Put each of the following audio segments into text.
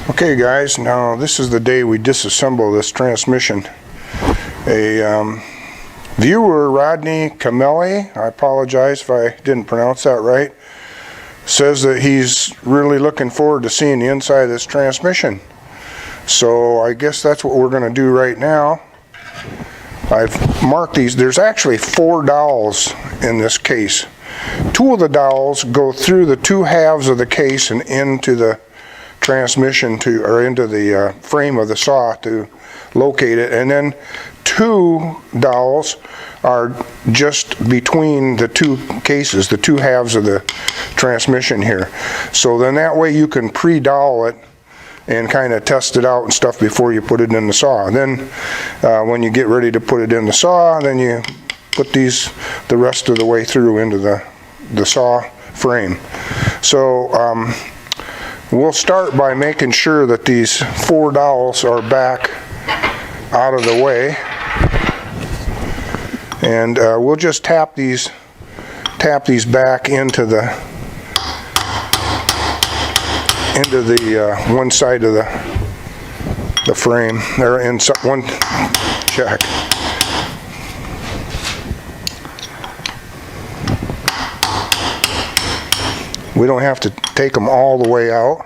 Okay guys, now this is the day we disassemble this transmission. A viewer, Rodney Camelli, I apologize if I didn't pronounce that right, says that he's really looking forward to seeing the inside of this transmission. So I guess that's what we're going to do right now. I've marked these. There's actually 4 dowels in this case. 2 of the dowels go through the 2 halves of the case and into the transmission into the frame of the saw to locate it, and then 2 dowels are just between the 2 cases, the 2 halves of the transmission here. So then that way you can pre-dowel it and kind of test it out and stuff before you put it in the saw. And then when you get ready to put it in the saw, then you put these the rest of the way through into the saw frame. So we'll start by making sure that these 4 dowels are back out of the way, and we'll just tap these back into the one side of the frame. They're in one check. We don't have to take them all the way out.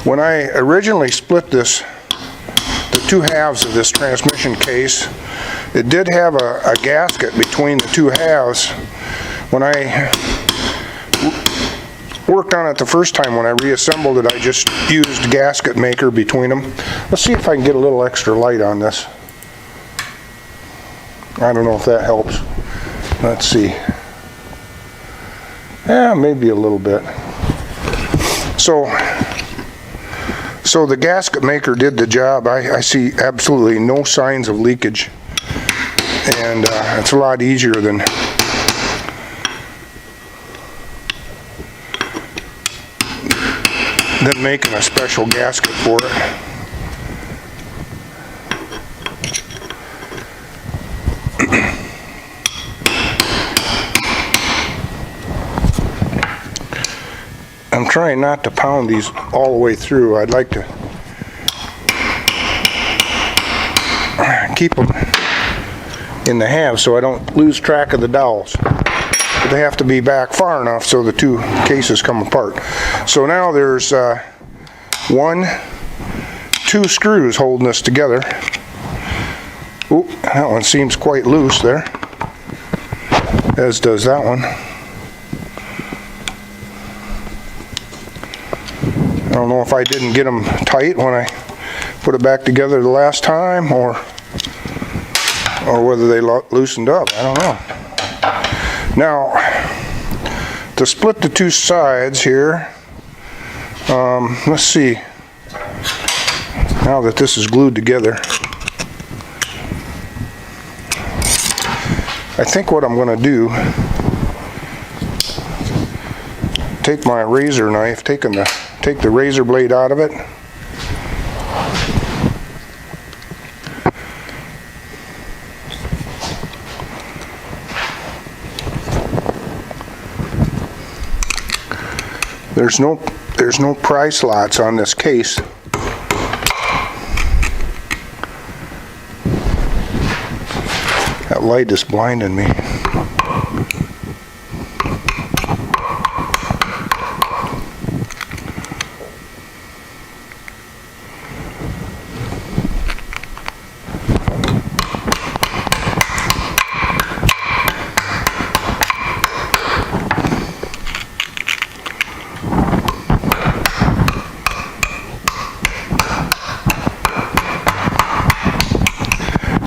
When I originally split the 2 halves of this transmission case, it did have a gasket between the 2 halves. When I worked on it the first time, when I reassembled it, I just used gasket maker between them. Let's see if I can get a little extra light on this. I don't know if that helps. Let's see. Yeah, maybe a little bit. So the gasket maker did the job. I see absolutely no signs of leakage, and it's a lot easier than making a special gasket for it. I'm trying not to pound these all the way through. I'd like to keep them in the halves so I don't lose track of the dowels. But they have to be back far enough so the 2 cases come apart. So now there's 2 screws holding this together. Ooh, that one seems quite loose there, as does that one. I don't know if I didn't get them tight when I put it back together the last time, or whether they loosened up. I don't know. Now, to split the 2 sides here, let's see. Now that this is glued together, I think what I'm going to do, take my razor knife, take the razor blade out of it, there's no pry slots on this case. That light is blinding me.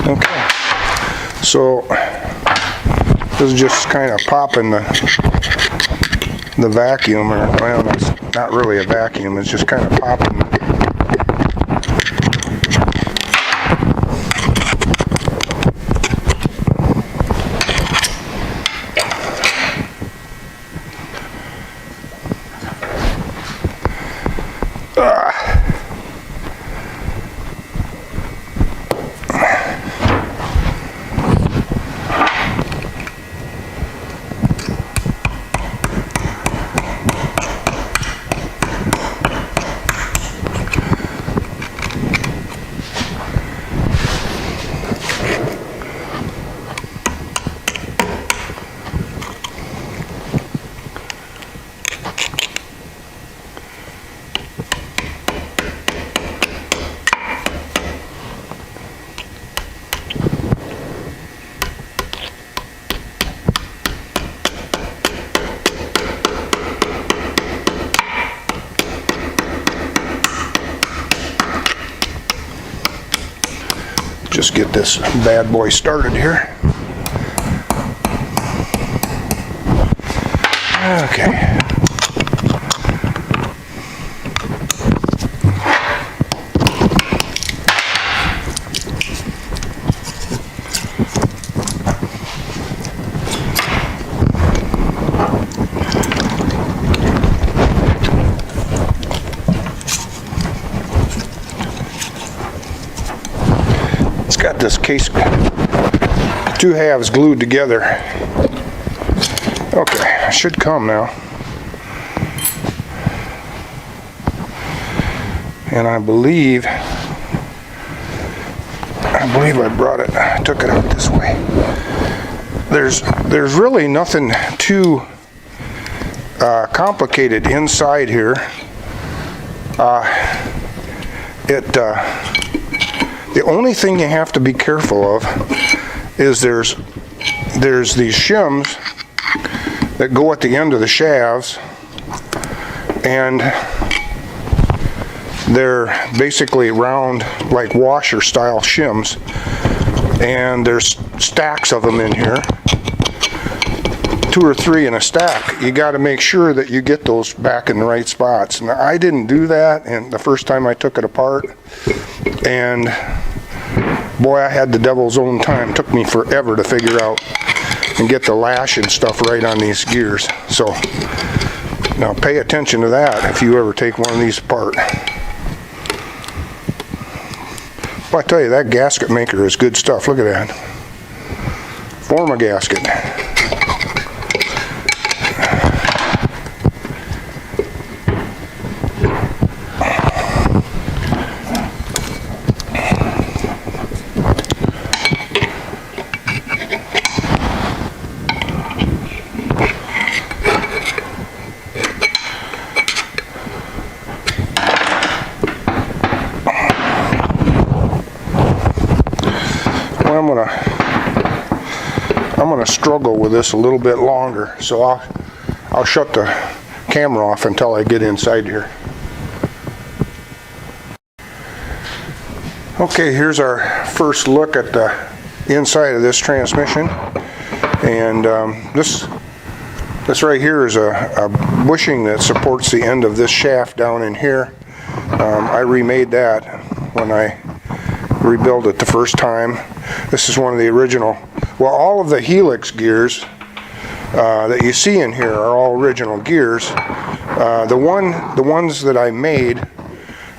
Okay, so this is just kind of popping the vacuum, or well, it's not really a vacuum, it's just kind of popping. just get this bad boy started here. Okay. Got this case, two halves glued together. Okay, it should come now. And I believe I brought it, I took it out this way. There's really nothing too complicated inside here. The only thing you have to be careful of is there's these shims that go at the end of the shafts, and they're basically round, like washer style shims, and there's stacks of them in here, 2 or 3 in a stack. You got to make sure that you get those back in the right spots. And I didn't do that, and the first time I took it apart, and boy, I had the devil's own time. It took me forever to figure out and get the lash and stuff right on these gears. So now pay attention to that if you ever take one of these apart. Well, I tell you, that gasket maker is good stuff. Look at that. Form a gasket. I'm gonna struggle with this a little bit longer, so I'll shut the camera off until I get inside here. Okay, here's our first look at the inside of this transmission, and this right here is a bushing that supports the end of this shaft down in here. I remade that when I rebuilt it the first time. This is one of the original, well, all of the helix gears that you see in here are all original gears. The ones that I made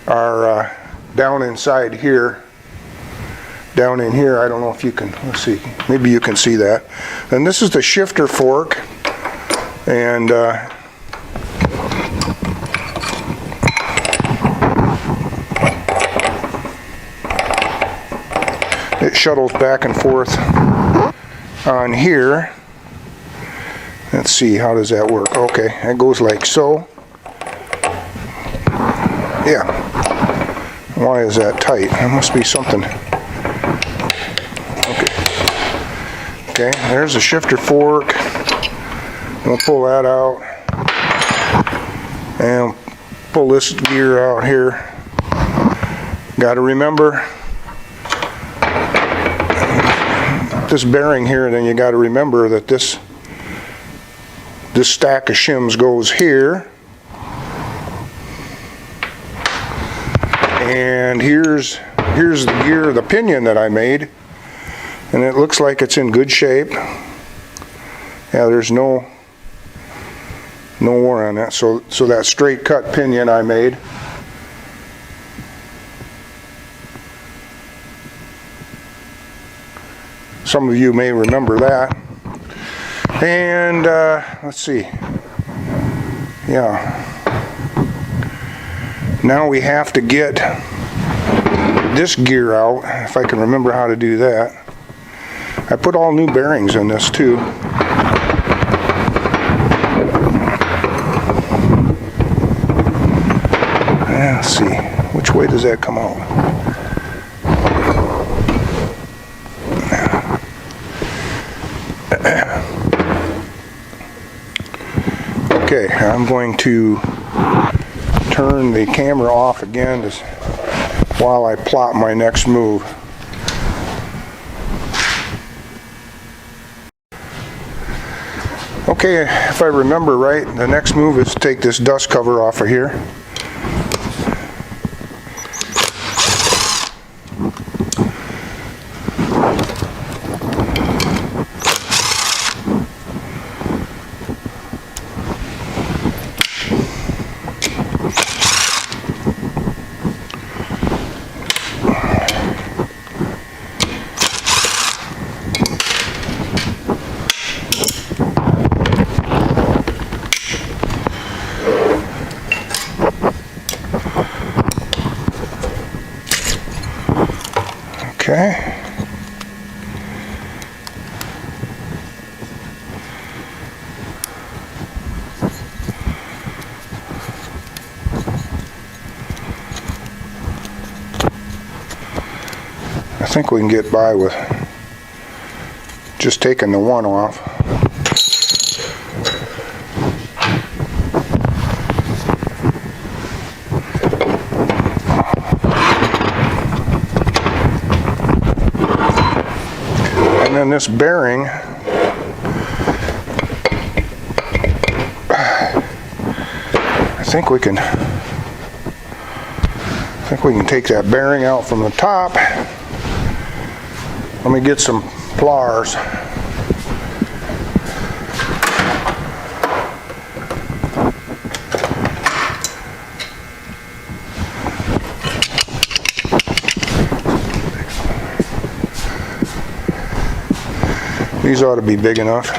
are down inside here, down in here. I don't know if you can, let's see, maybe you can see that. And this is the shifter fork, and it shuttles back and forth on here. Let's see, how does that work? Okay, it goes like so. Yeah. Why is that tight? There must be something. Okay, there's the shifter fork. We'll pull that out and pull this gear out here. Got to remember this bearing here, and then you got to remember that this stack of shims goes here, and here's the gear, the pinion that I made, and it looks like it's in good shape. Yeah, there's no wear on that. So that straight cut pinion I made. Some of you may remember that. And let's see. Yeah. Now we have to get this gear out, if I can remember how to do that. I put all new bearings in this too. Let's see, which way does that come out? Okay, I'm going to turn the camera off again while I plot my next move. Okay, if I remember right, the next move is to take this dust cover off of here. Okay. I think we can get by with just taking the one off. And then this bearing, I think we can take that bearing out from the top. Let me get some pliers. These ought to be big enough.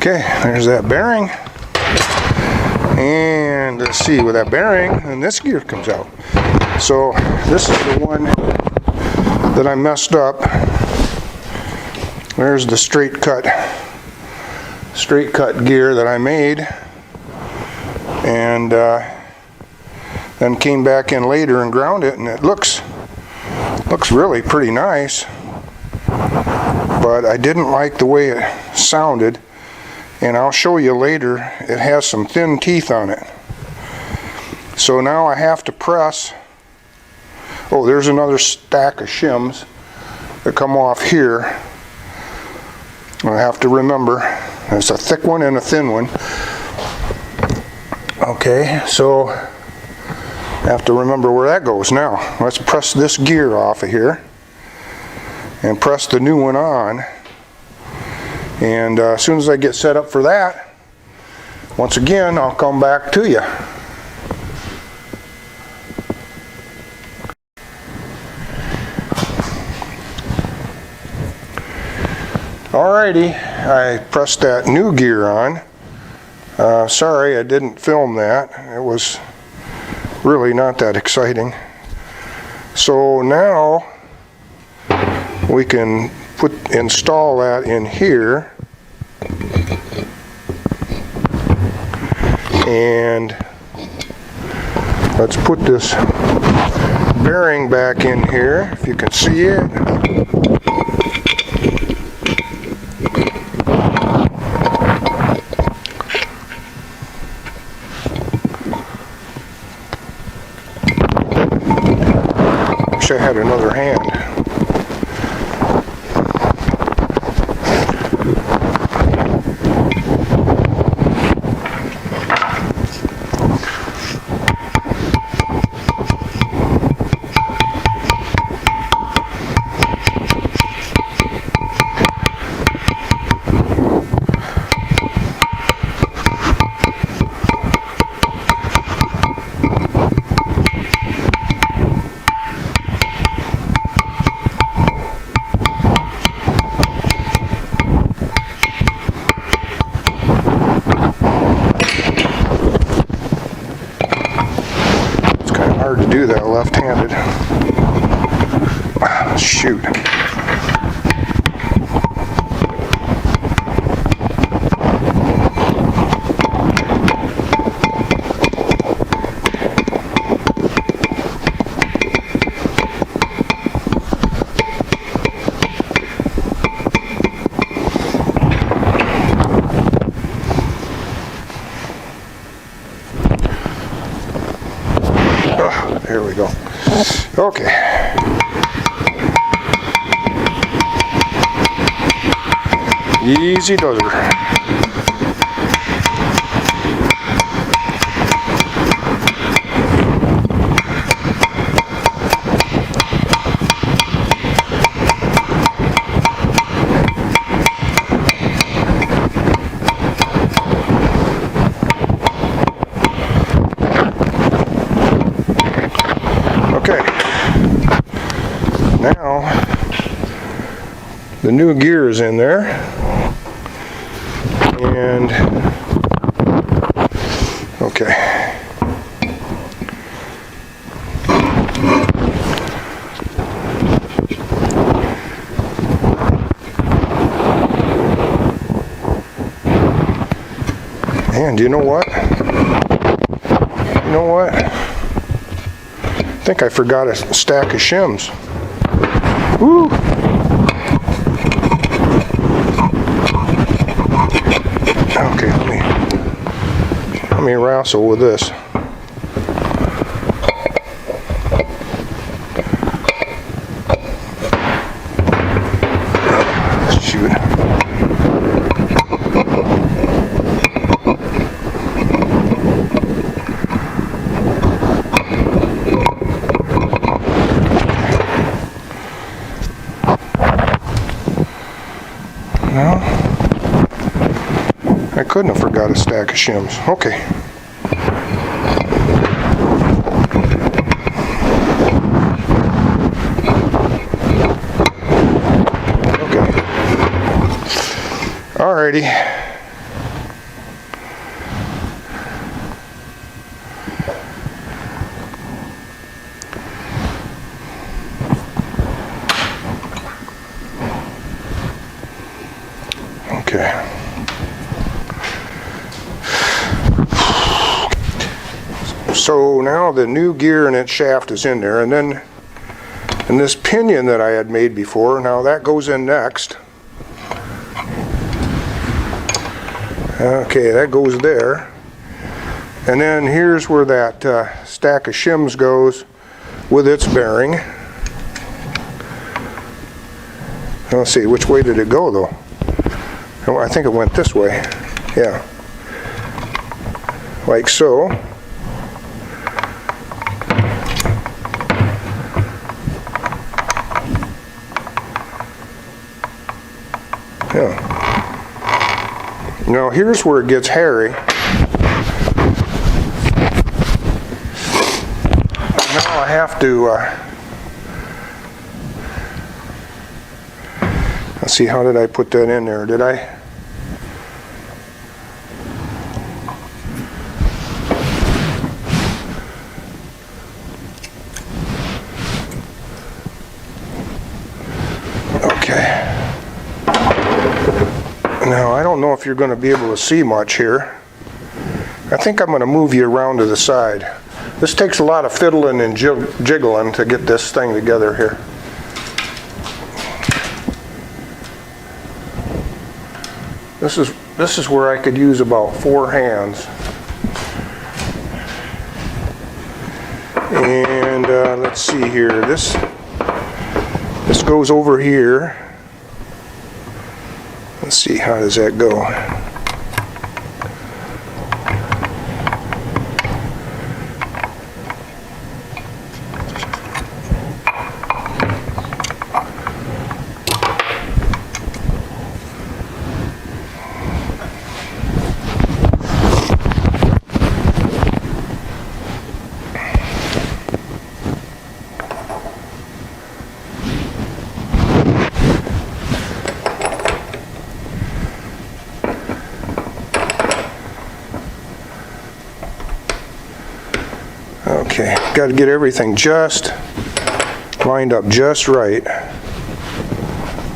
Okay, there's that bearing. And let's see, with that bearing, and this gear comes out. So this is the one that I messed up. There's the straight cut gear that I made, and then came back in later and ground it, and it looks really pretty nice, but I didn't like the way it sounded. And I'll show you later, it has some thin teeth on it. So now I have to press. Oh, there's another stack of shims that come off here. I have to remember, there's a thick one and a thin one. Okay, so I have to remember where that goes. Now, let's press this gear off of here and press the new one on. And as soon as I get set up for that, once again, I'll come back to you. Alrighty, I pressed that new gear on. Sorry, I didn't film that. It was really not that exciting. So now we can install that in here, and let's put this bearing back in here, if you can see it. Wish I had another hand. hard to do that left-handed. Shoot. Here we go. Okay. Easy does it. Okay, now the new gear is in there, and okay. And you know what? You know what? I think I forgot a stack of shims. Woo! Okay, let me wrestle with this. Shoot. No, I couldn't have forgot a stack of shims. Okay. Okay. Alrighty. Okay. So now the new gear and its shaft is in there, and then this pinion that I had made before, now that goes in next. Okay, that goes there. And then here's where that stack of shims goes with its bearing. Let's see, which way did it go though? Oh, I think it went this way. Yeah. Like so. Yeah. Now here's where it gets hairy. Now I have to let's see, how did I put that in there? Did I? Okay. Now I don't know if you're going to be able to see much here. I think I'm going to move you around to the side. This takes a lot of fiddling and jiggling to get this thing together here. This is where I could use about 4 hands. And let's see here. This goes over here. Let's see, how does that go? got to get everything just lined up just right.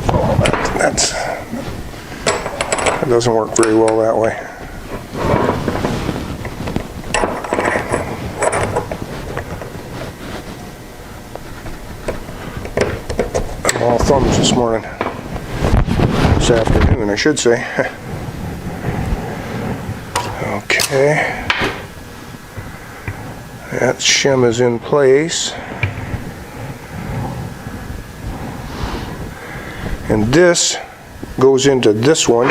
Oh, that doesn't work very well that way. I'm all thumbs this morning. This afternoon, I should say. Okay. That shim is in place. And this goes into this one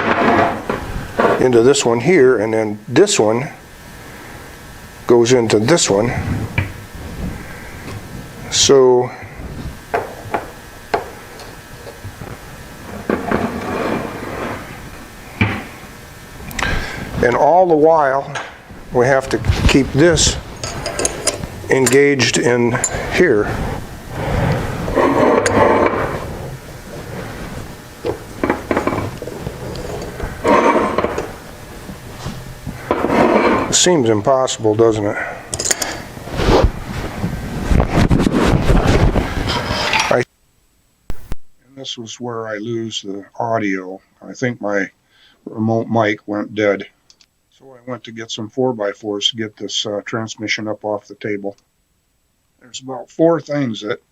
here, and then this one goes into this one. So and all the while we have to keep this engaged in here. It seems impossible, doesn't it? And this was where I lose the audio. I think my remote mic went dead. So I went to get some 4x4s to get this transmission up off the table. There's about 4 things that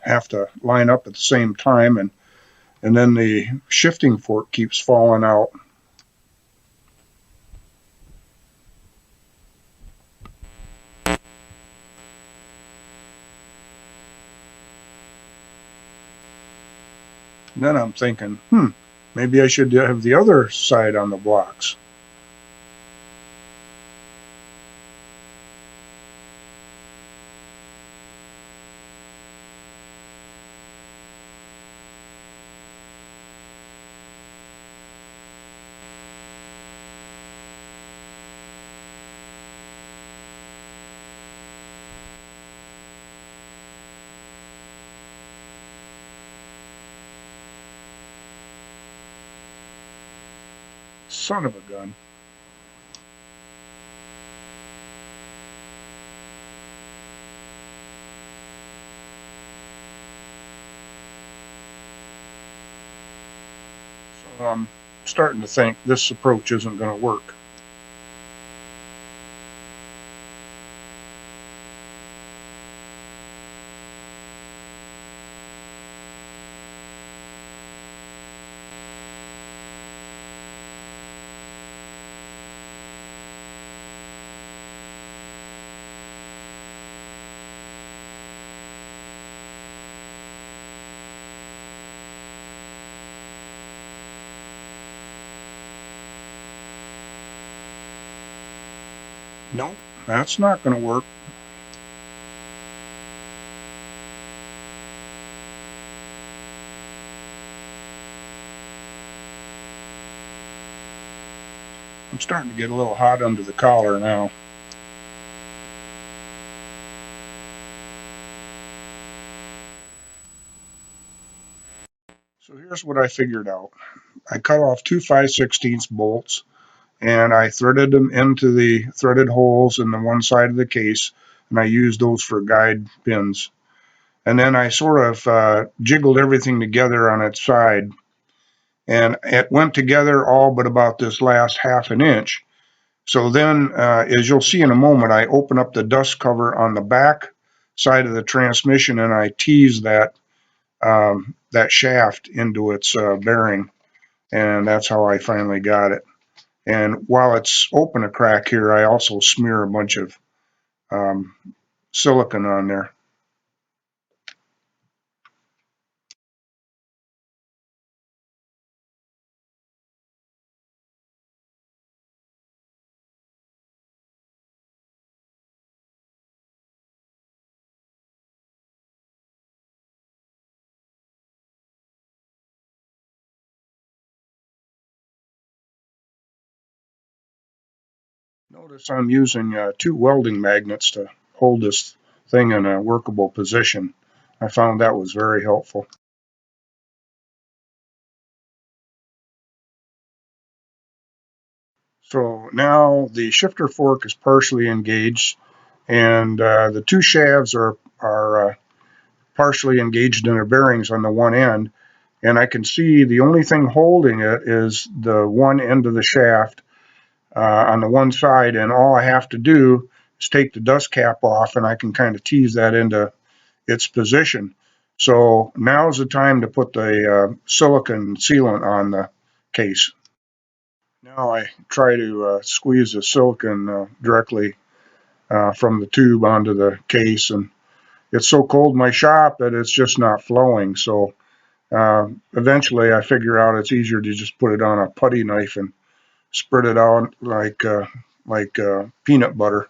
have to line up at the same time, and then the shifting fork keeps falling out. And then I'm thinking, maybe I should have the other side on the blocks. Son of a gun. So I'm starting to think this approach isn't going to work. Nope, that's not going to work. I'm starting to get a little hot under the collar now. So here's what I figured out. I cut off 2 5/16 bolts, and I threaded them into the threaded holes in the one side of the case, and I used those for guide pins. And then I sort of jiggled everything together on its side, and it went together all but about this last 1/2 inch. So then, as you'll see in a moment, I open up the dust cover on the back side of the transmission, and I tease that shaft into its bearing, and that's how I finally got it. And while it's open a crack here, I also smear a bunch of silicone on there. Notice I'm using 2 welding magnets to hold this thing in a workable position. I found that was very helpful. So now the shifter fork is partially engaged, and the two shafts are partially engaged in their bearings on the one end, and I can see the only thing holding it is the one end of the shaft on the one side, and all I have to do is take the dust cap off, and I can kind of tease that into its position. So now's the time to put the silicone sealant on the case. Now I try to squeeze the silicone directly from the tube onto the case, and it's so cold in my shop that it's just not flowing. So eventually I figure out it's easier to just put it on a putty knife and spread it out like peanut butter.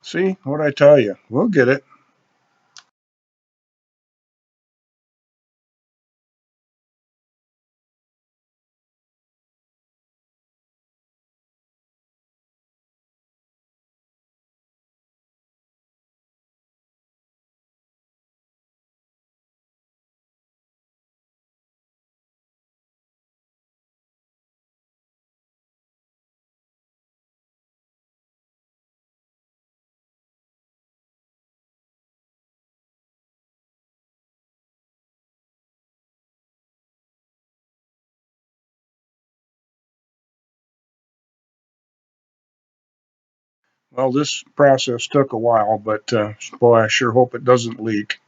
See what I tell you? We'll get it. Well, this process took a while, but boy, I sure hope it doesn't leak.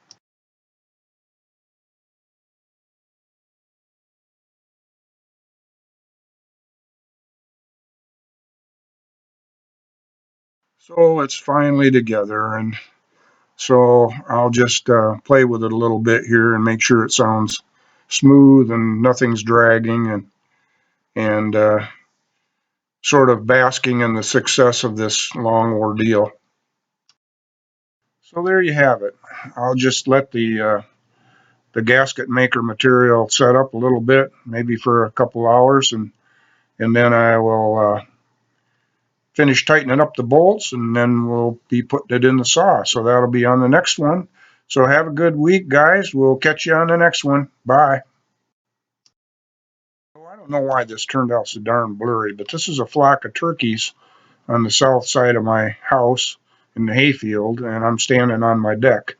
So it's finally together, and so I'll just play with it a little bit here and make sure it sounds smooth and nothing's dragging, and sort of basking in the success of this long ordeal. So there you have it. I'll just let the gasket maker material set up a little bit, maybe for a couple hours, and then I will finish tightening up the bolts, and then we'll be putting it in the saw. So that'll be on the next one. So have a good week, guys. We'll catch you on the next one. Bye. Oh, I don't know why this turned out so darn blurry, but this is a flock of turkeys on the south side of my house in the hayfield, and I'm standing on my deck.